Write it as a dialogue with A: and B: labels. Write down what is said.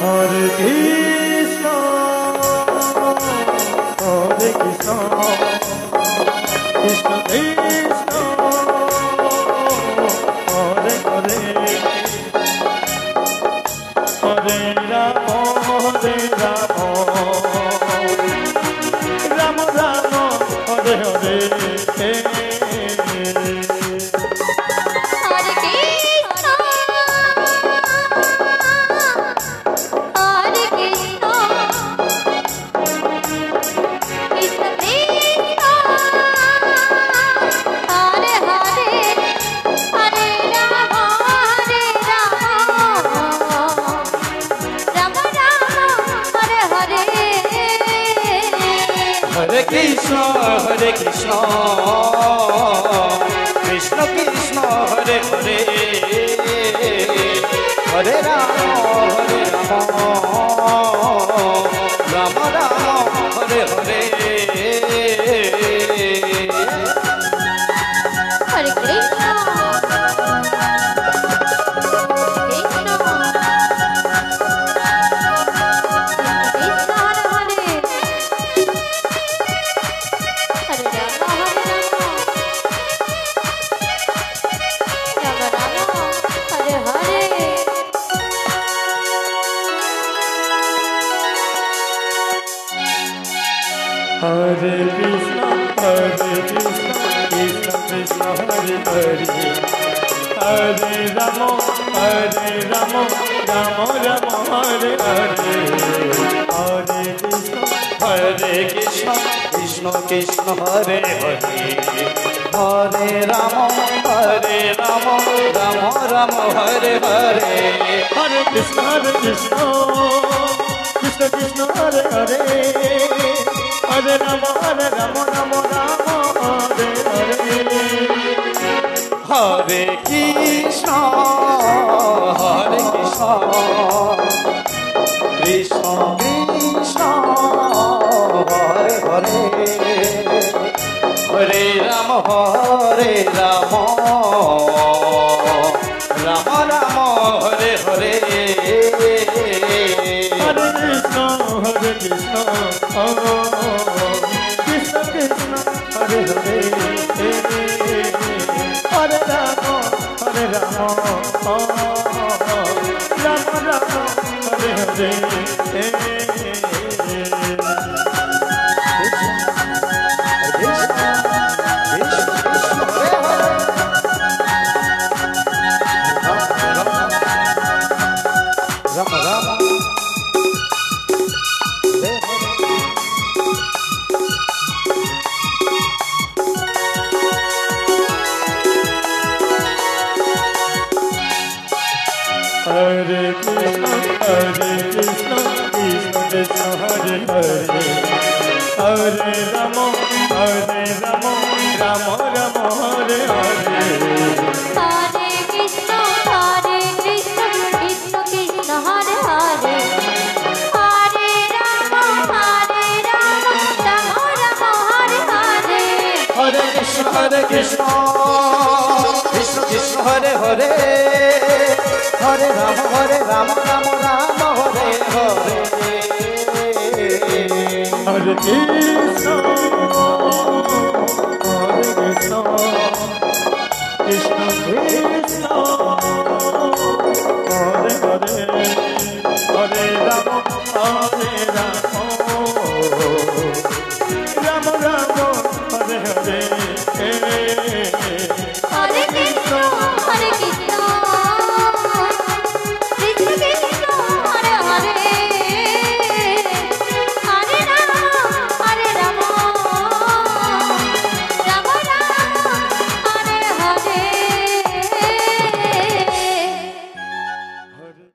A: Hare Krishna, Hare Krishna, Krishna Krishna, Hare Hare, Hare Rama, Hare Rama, Rama Rama, Hare Hare.
B: Hare Krishna, Hare Krishna, Krishna Krishna, Hare Hare, Hare Rama, Hare Rama, Rama Rama, Hare Hare.
C: Hare Krishna,
A: Hare Krishna, Krishna Krishna, Hare Hare, Hare Rama, Rama Rama, Hare Hare, Hare Krishna,
B: Krishna Krishna, Hare Hare, Hare Rama, Rama Rama, Hare Hare,
A: Hare Krishna, Krishna Krishna, Hare Hare, Hare Rama, Rama Rama, Hare Hare.
B: Hare Krishna, Krishna Krishna, Hare Hare, Hare Rama, Rama Rama, Hare Hare.
A: Hare Krishna, Krishna Krishna, Hare Hare, Hare Rama, Rama Rama, Hare Hare. Hare Krishna, Krishna Krishna, Hare Hare, Hare Rama, Rama Rama, Hare Hare.
C: Hare Krishna, Krishna Krishna, Hare Hare, Hare Rama, Rama Rama, Hare Hare.
B: Hare Krishna, Krishna Krishna, Hare Hare, Hare Rama, Rama Rama, Hare Hare.
A: Hare Krishna, Krishna Krishna,